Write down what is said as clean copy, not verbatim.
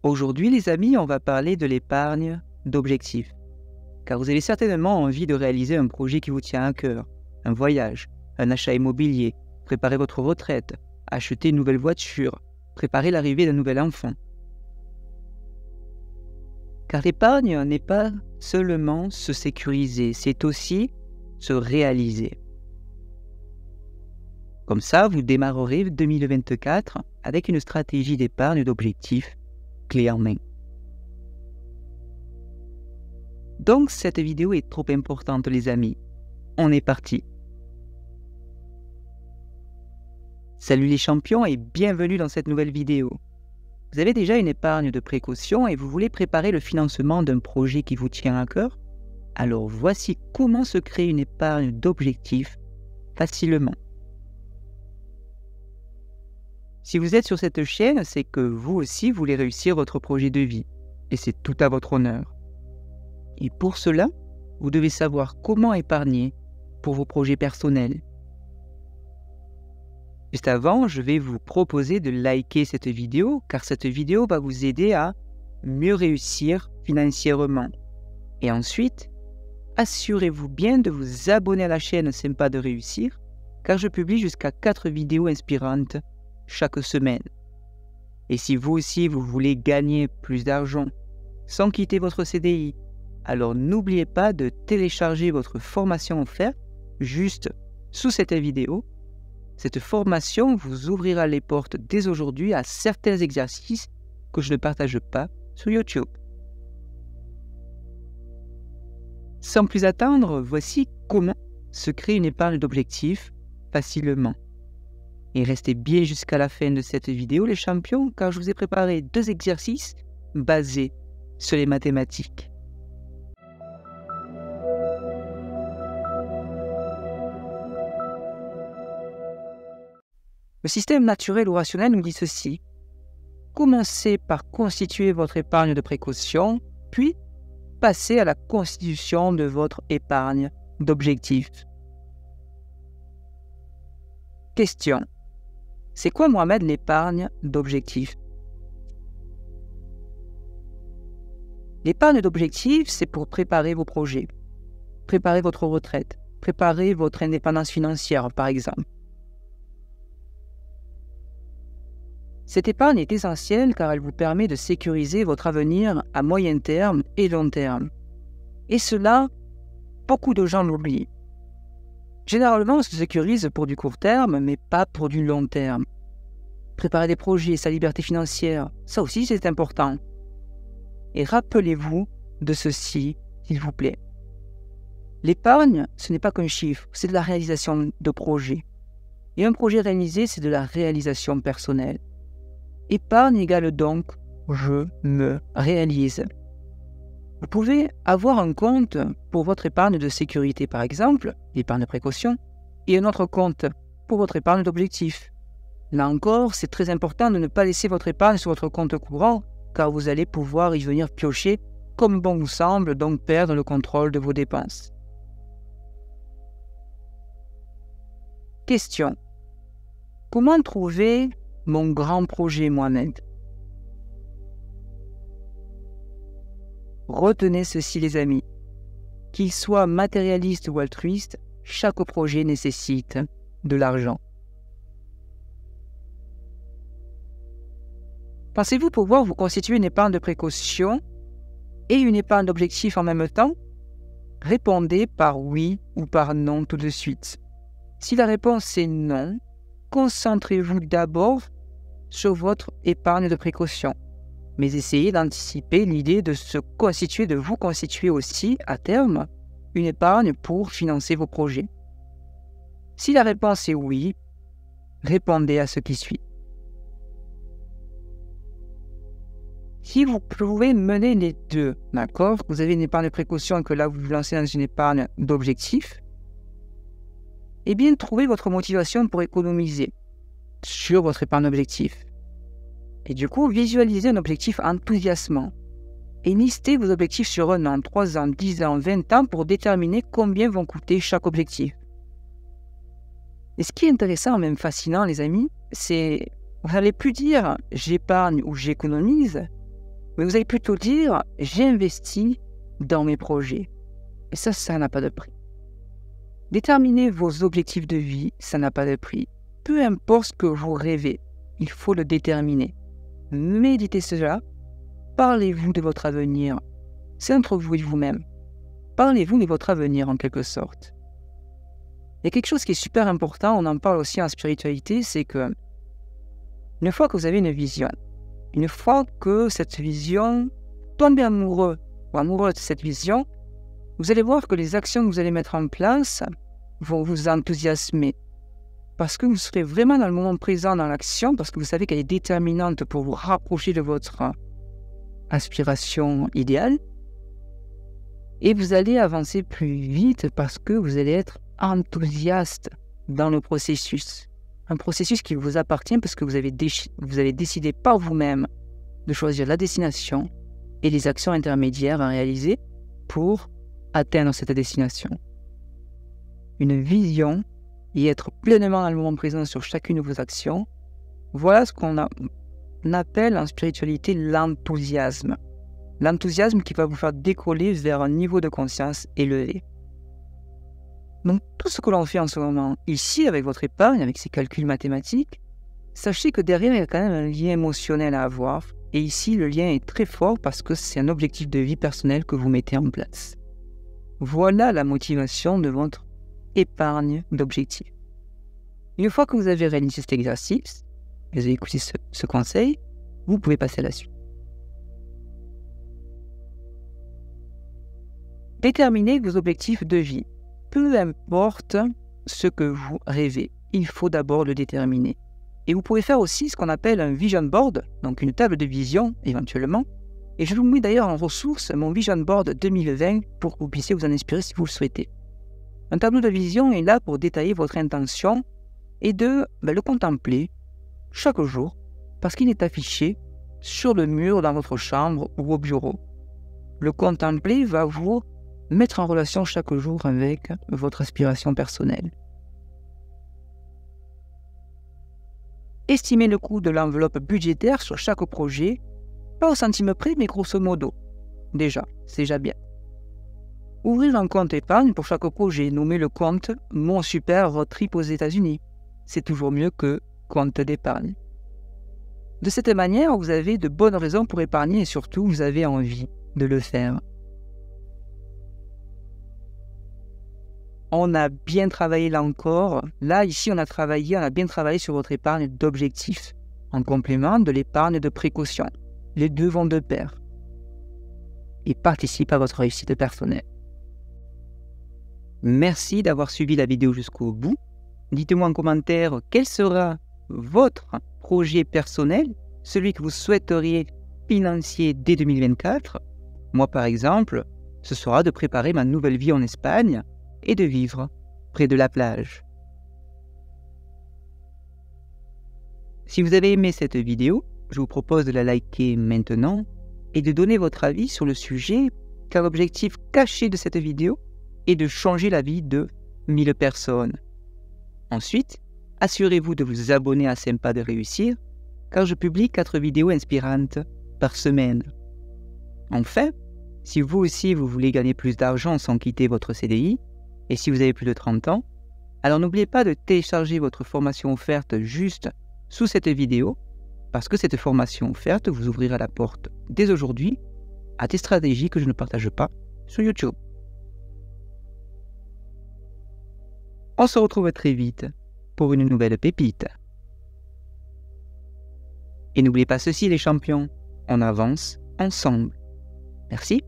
Aujourd'hui, les amis, on va parler de l'épargne d'objectifs. Car vous avez certainement envie de réaliser un projet qui vous tient à cœur, un voyage, un achat immobilier, préparer votre retraite, acheter une nouvelle voiture, préparer l'arrivée d'un nouvel enfant. Car l'épargne n'est pas seulement se sécuriser, c'est aussi se réaliser. Comme ça, vous démarrerez 2024 avec une stratégie d'épargne d'objectifs clé en main. Donc cette vidéo est trop importante les amis. On est parti. Salut les champions et bienvenue dans cette nouvelle vidéo. Vous avez déjà une épargne de précaution et vous voulez préparer le financement d'un projet qui vous tient à cœur? Alors voici comment se créer une épargne d'objectifs facilement. Si vous êtes sur cette chaîne, c'est que vous aussi voulez réussir votre projet de vie. Et c'est tout à votre honneur. Et pour cela, vous devez savoir comment épargner pour vos projets personnels. Juste avant, je vais vous proposer de liker cette vidéo, car cette vidéo va vous aider à mieux réussir financièrement. Et ensuite, assurez-vous bien de vous abonner à la chaîne Sympa de réussir, car je publie jusqu'à 4 vidéos inspirantes chaque semaine. Et si vous aussi vous voulez gagner plus d'argent sans quitter votre CDI, alors n'oubliez pas de télécharger votre formation offerte juste sous cette vidéo. Cette formation vous ouvrira les portes dès aujourd'hui à certains exercices que je ne partage pas sur YouTube. Sans plus attendre, voici comment se créer une épargne d'objectifs facilement. Et restez bien jusqu'à la fin de cette vidéo les champions, car je vous ai préparé 2 exercices basés sur les mathématiques. Le système naturel ou rationnel nous dit ceci. Commencez par constituer votre épargne de précaution, puis passez à la constitution de votre épargne d'objectifs. Question. C'est quoi, Mohamed, l'épargne d'objectifs? L'épargne d'objectifs, c'est pour préparer vos projets, préparer votre retraite, préparer votre indépendance financière, par exemple. Cette épargne est essentielle car elle vous permet de sécuriser votre avenir à moyen terme et long terme. Et cela, beaucoup de gens l'oublient. Généralement, on se sécurise pour du court terme, mais pas pour du long terme. Préparer des projets, sa liberté financière, ça aussi c'est important. Et rappelez-vous de ceci, s'il vous plaît. L'épargne, ce n'est pas qu'un chiffre, c'est de la réalisation de projets. Et un projet réalisé, c'est de la réalisation personnelle. Épargne égale donc je me réalise. Vous pouvez avoir un compte pour votre épargne de sécurité, par exemple, l'épargne de précaution, et un autre compte pour votre épargne d'objectif. Là encore, c'est très important de ne pas laisser votre épargne sur votre compte courant, car vous allez pouvoir y venir piocher comme bon vous semble, donc perdre le contrôle de vos dépenses. Question. Comment trouver mon grand projet, Mohamed? Retenez ceci les amis, qu'il soit matérialiste ou altruiste, chaque projet nécessite de l'argent. Pensez-vous pouvoir vous constituer une épargne de précaution et une épargne d'objectif en même temps? Répondez par oui ou par non tout de suite. Si la réponse est non, concentrez-vous d'abord sur votre épargne de précaution. Mais essayez d'anticiper l'idée de vous constituer aussi, à terme, une épargne pour financer vos projets. Si la réponse est oui, répondez à ce qui suit. Si vous pouvez mener les deux, d'accord, vous avez une épargne de précaution et que là vous vous lancez dans une épargne d'objectif, eh bien trouvez votre motivation pour économiser sur votre épargne d'objectif. Et du coup, visualisez un objectif enthousiasmant et listez vos objectifs sur 1 an, 3 ans, 10 ans, 20 ans pour déterminer combien vont coûter chaque objectif. Et ce qui est intéressant, même fascinant les amis, c'est vous n'allez plus dire j'épargne ou j'économise, Mais vous allez plutôt dire « j'ai investi dans mes projets ». Et ça n'a pas de prix. Déterminer vos objectifs de vie, ça n'a pas de prix. Peu importe ce que vous rêvez, il faut le déterminer. Méditez cela, parlez-vous de votre avenir. C'est entre vous et vous-même. Parlez-vous de votre avenir en quelque sorte. Il y a quelque chose qui est super important, on en parle aussi en spiritualité, c'est que une fois que vous avez une vision, une fois que cette vision, tombez amoureux ou amoureuse de cette vision, vous allez voir que les actions que vous allez mettre en place vont vous enthousiasmer. Parce que vous serez vraiment dans le moment présent dans l'action, parce que vous savez qu'elle est déterminante pour vous rapprocher de votre aspiration idéale. Et vous allez avancer plus vite parce que vous allez être enthousiaste dans le processus. Un processus qui vous appartient parce que vous avez décidé par vous-même de choisir la destination et les actions intermédiaires à réaliser pour atteindre cette destination. Une vision et être pleinement dans le moment présent sur chacune de vos actions, voilà ce qu'on appelle en spiritualité l'enthousiasme. L'enthousiasme qui va vous faire décoller vers un niveau de conscience élevé. Donc tout ce que l'on fait en ce moment, ici avec votre épargne, avec ces calculs mathématiques, sachez que derrière il y a quand même un lien émotionnel à avoir. Et ici le lien est très fort parce que c'est un objectif de vie personnel que vous mettez en place. Voilà la motivation de votre épargne d'objectifs. Une fois que vous avez réalisé cet exercice, vous avez écouté ce conseil, vous pouvez passer à la suite. Déterminez vos objectifs de vie. Peu importe ce que vous rêvez, il faut d'abord le déterminer. Et vous pouvez faire aussi ce qu'on appelle un vision board, donc une table de vision éventuellement. Et je vous mets d'ailleurs en ressource mon vision board 2020 pour que vous puissiez vous en inspirer si vous le souhaitez. Un tableau de vision est là pour détailler votre intention et de le contempler chaque jour parce qu'il est affiché sur le mur dans votre chambre ou au bureau. Le contempler va vous mettre en relation chaque jour avec votre aspiration personnelle. Estimez le coût de l'enveloppe budgétaire sur chaque projet, pas au centime près, mais grosso modo. C'est déjà bien. Ouvrir un compte épargne pour chaque projet, nommez le compte « Mon super road trip aux États-Unis ». C'est toujours mieux que « compte d'épargne ». De cette manière, vous avez de bonnes raisons pour épargner et surtout, vous avez envie de le faire. On a bien travaillé là encore. Là, ici, on a bien travaillé sur votre épargne d'objectifs, en complément de l'épargne de précaution. Les deux vont de pair et participent à votre réussite personnelle. Merci d'avoir suivi la vidéo jusqu'au bout. Dites-moi en commentaire quel sera votre projet personnel, celui que vous souhaiteriez financer dès 2024. Moi, par exemple, ce sera de préparer ma nouvelle vie en Espagne et de vivre près de la plage. Si vous avez aimé cette vidéo, je vous propose de la liker maintenant et de donner votre avis sur le sujet, car l'objectif caché de cette vidéo est de changer la vie de 1000 personnes. Ensuite, assurez-vous de vous abonner à Sympa de réussir, car je publie 4 vidéos inspirantes par semaine. Enfin, si vous aussi vous voulez gagner plus d'argent sans quitter votre CDI, et si vous avez plus de 30 ans, alors n'oubliez pas de télécharger votre formation offerte juste sous cette vidéo, parce que cette formation offerte vous ouvrira la porte dès aujourd'hui à des stratégies que je ne partage pas sur YouTube. On se retrouve très vite pour une nouvelle pépite. Et n'oubliez pas ceci les champions, on avance ensemble. Merci.